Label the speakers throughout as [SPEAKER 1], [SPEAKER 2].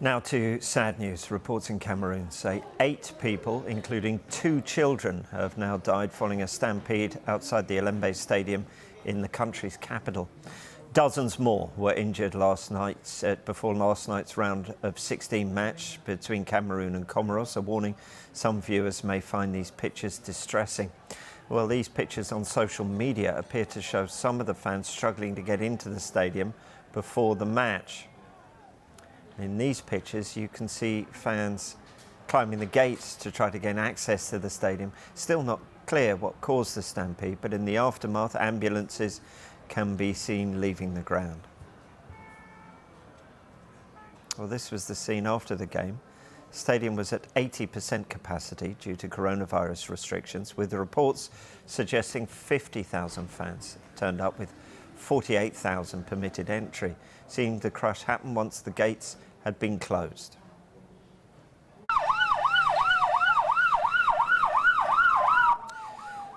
[SPEAKER 1] Now to sad news. Reports in Cameroon say 8 people, including 2 children, have now died following a stampede outside the Olembe Stadium in the country's capital. Dozens more were injured last night before last night's round of 16 match between Cameroon and Comoros. A warning, some viewers may find these pictures distressing. Well, these pictures on social media appear to show some of the fans struggling to get into the stadium before the match. In these pictures, you can see fans climbing the gates to try to gain access to the stadium. Still not clear what caused the stampede, but in the aftermath, ambulances can be seen leaving the ground. Well, this was the scene after the game. The stadium was at 80% capacity due to coronavirus restrictions, with the reports suggesting 50,000 fans turned up, with 48,000 permitted entry. Seeing the crush happen once the gates had been closed.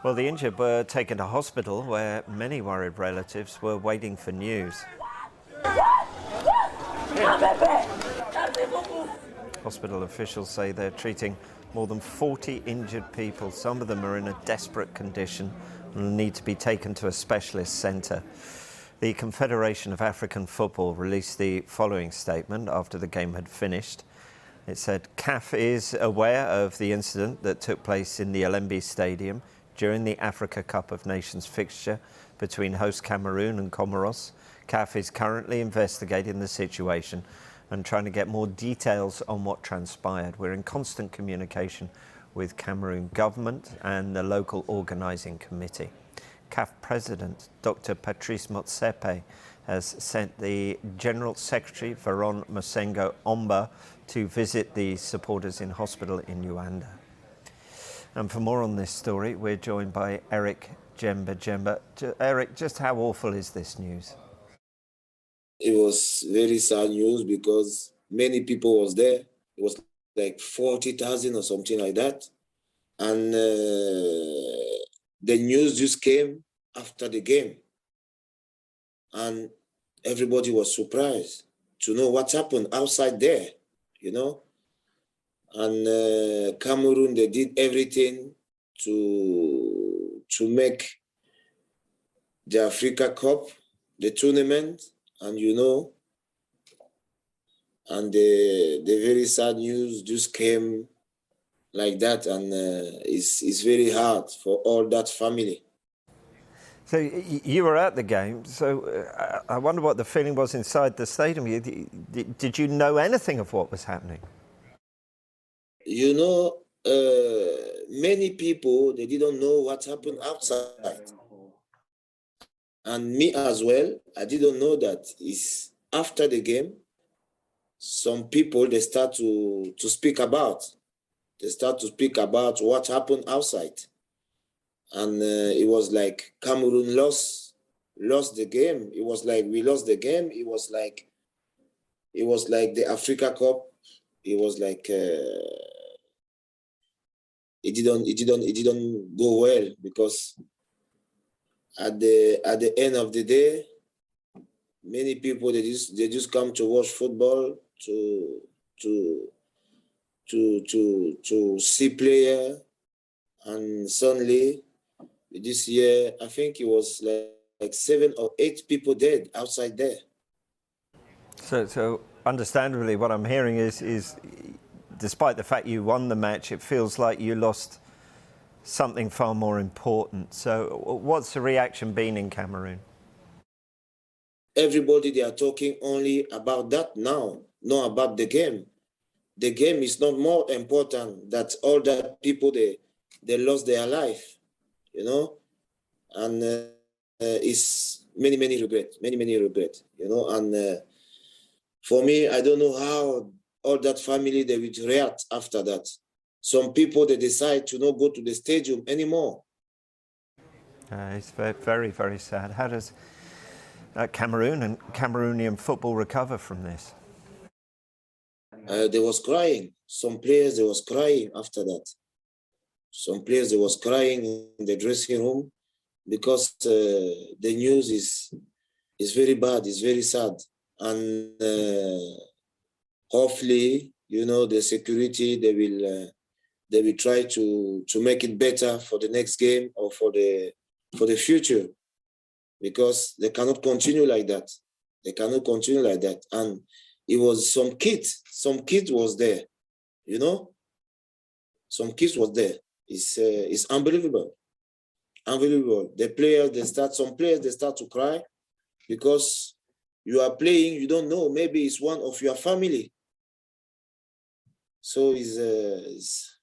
[SPEAKER 1] Well, the injured were taken to hospital, where many worried relatives were waiting for news. Hospital officials say they're treating more than 40 injured people. Some of them are in a desperate condition and need to be taken to a specialist centre. The Confederation of African Football released the following statement after the game had finished. It said, CAF is aware of the incident that took place in the Olembe Stadium during the Africa Cup of Nations fixture between host Cameroon and Comoros. CAF is currently investigating the situation and trying to get more details on what transpired. We're in constant communication with Cameroon government and the local organising committee. CAF President Dr. Patrice Motsepe has sent the General Secretary Veron Mosengo Omba to visit the supporters in hospital in Yaounde. And for more on this story, we're joined by Eric Jemba. Eric, just how awful is this news?
[SPEAKER 2] It was very sad news because many people was there. It was like 40,000 or something like that. And the news just came after the game. And everybody was surprised to know what happened outside there, you know. And Cameroon, they did everything to make the Africa Cup, the tournament, and you know, and the very sad news just came like that, and it's very hard for all that family.
[SPEAKER 1] So you were at the game, so I wonder what the feeling was inside the stadium. Did you know anything of what was happening?
[SPEAKER 2] You know, many people, they didn't know what happened outside. And me as well, I didn't know that. It's after the game, some people, they start to speak about. They start to speak about what happened outside. And it was like Cameroon lost the game. It was like we lost the game. It was like the Africa Cup. It was like it didn't go well, because at the end of the day, many people they just come to watch football, to see player, and suddenly this year I think it was like 7 or 8 people dead outside there.
[SPEAKER 1] So understandably, what I'm hearing is despite the fact you won the match, it feels like you lost something far more important. So what's the reaction been in Cameroon?
[SPEAKER 2] Everybody, they are talking only about that now, not about the game. The game is not more important than all that people, they lost their life, you know? And it's many regret, you know? And for me, I don't know how all that family, they will react after that. Some people, they decide to not go to the stadium anymore.
[SPEAKER 1] It's very, very sad. How does Cameroon and Cameroonian football recover from this?
[SPEAKER 2] They was crying. Some players, they was crying after that. Some players, they was crying in the dressing room because the news is very bad, it's very sad. And hopefully, you know, the security, they will try to make it better for the next game or for the future, because they cannot continue like that. They cannot continue like that. And it was some kid was there, you know, some kids was there. It's unbelievable. Unbelievable. Some players, they start to cry because you are playing, you don't know, maybe it's one of your family. So it's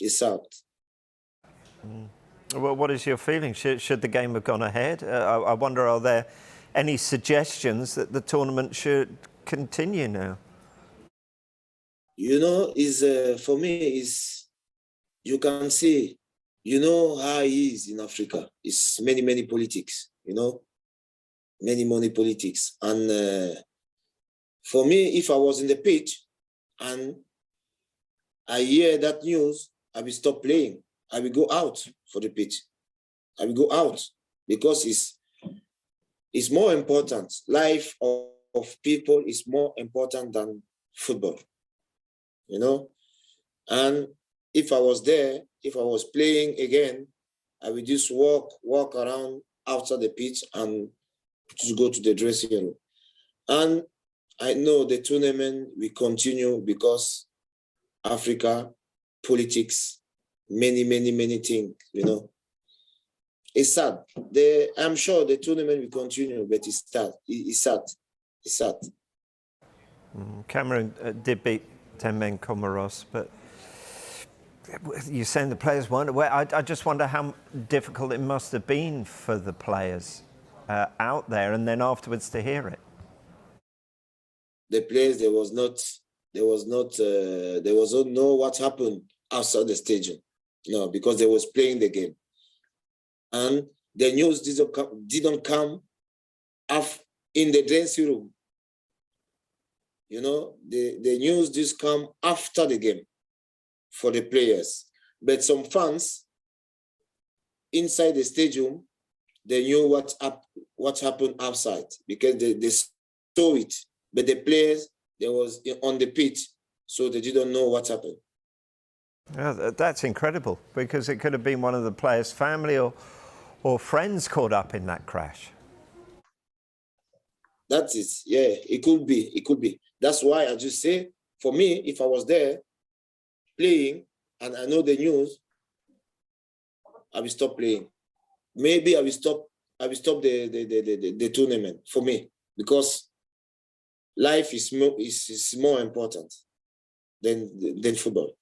[SPEAKER 2] sad.
[SPEAKER 1] Well, what is your feeling? Should the game have gone ahead? I wonder, are there any suggestions that the tournament should continue now?
[SPEAKER 2] You know, for me, you can see, you know how it is in Africa. It's many politics, you know, many politics. And for me, if I was in the pitch and I hear that news, I will stop playing. I will go out for the pitch. I will go out because it's more important. Life of people is more important than football, you know? And if I was there, if I was playing again, I would just walk around outside the pitch and just go to the dressing room. And I know the tournament will continue because Africa, politics, many things, you know. It's sad. I'm sure the tournament will continue, but it's sad. It's sad. It's sad.
[SPEAKER 1] Cameroon did beat Olembe and Comoros, but you're saying the players weren't aware. I just wonder how difficult it must have been for the players out there, and then afterwards to hear it.
[SPEAKER 2] The players, they was don't know what happened outside the stadium, you know, because they was playing the game, and the news didn't come in the dressing room. You know, the news just come after the game for the players. But some fans inside the stadium, they knew what happened outside because they saw it. But the players, they was on the pitch, so they didn't know what happened.
[SPEAKER 1] Yeah, that's incredible, because it could have been one of the players' family or friends caught up in that crash.
[SPEAKER 2] That's it. Yeah, it could be. It could be. That's why I just say, for me, if I was there playing and I know the news, I will stop playing. Maybe I will stop the tournament for me, because life is more important than football.